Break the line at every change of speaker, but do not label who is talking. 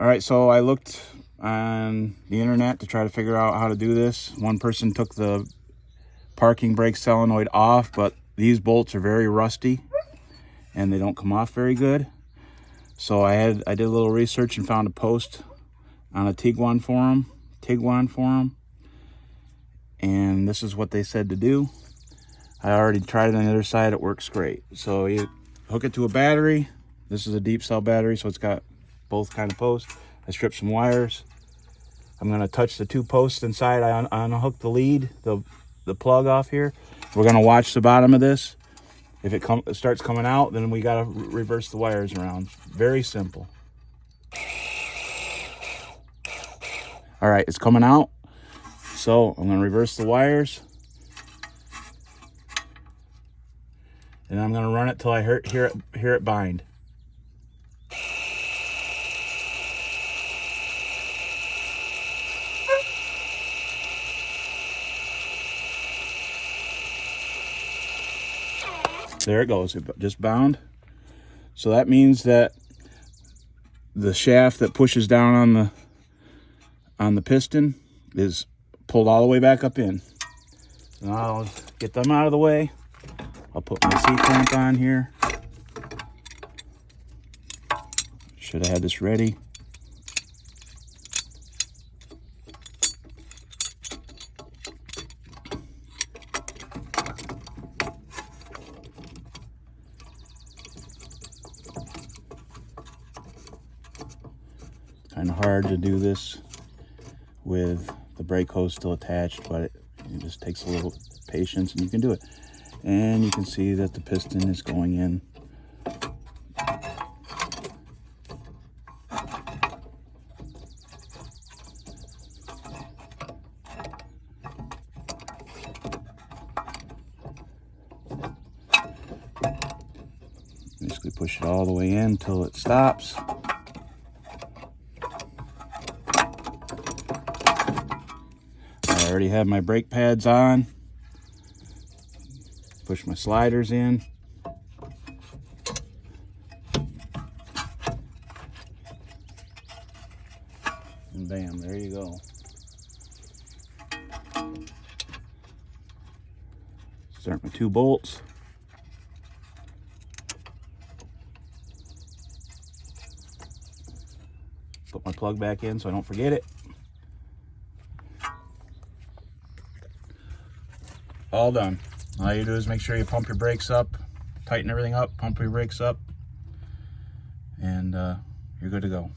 All right, so I looked on the internet to try to figure out how to do this. One person took the parking brake solenoid off, but these bolts are very rusty and they don't come off very good. So I did a little research and found a post on a Tiguan forum, and this is what they said to do. I already tried it on the other side. It works great. So you hook it to a battery. This is a deep cell battery, so it's got both kind of posts. I stripped some wires. I'm going to touch the two posts inside. I unhook the lead, the plug off here. We're going to watch the bottom of this. If it starts coming out, then we got to reverse the wires around. Very simple. All right, it's coming out. So I'm going to reverse the wires. And I'm going to run it till I hear it bind. There it goes, it just bound. So that means that the shaft that pushes down on the piston is pulled all the way back up in. Now I'll get them out of the way. I'll put my C-clamp on here. Should have had this ready. Kind of hard to do this with the brake hose still attached, but it just takes a little patience and you can do it. And you can see that the piston is going in. Basically push it all the way in until it stops. I already have my brake pads on. Push my sliders in. And bam, there you go. Start my two bolts. Put my plug back in so I don't forget it. All done. All you do is make sure you pump your brakes up, tighten everything up, pump your brakes up, and you're good to go.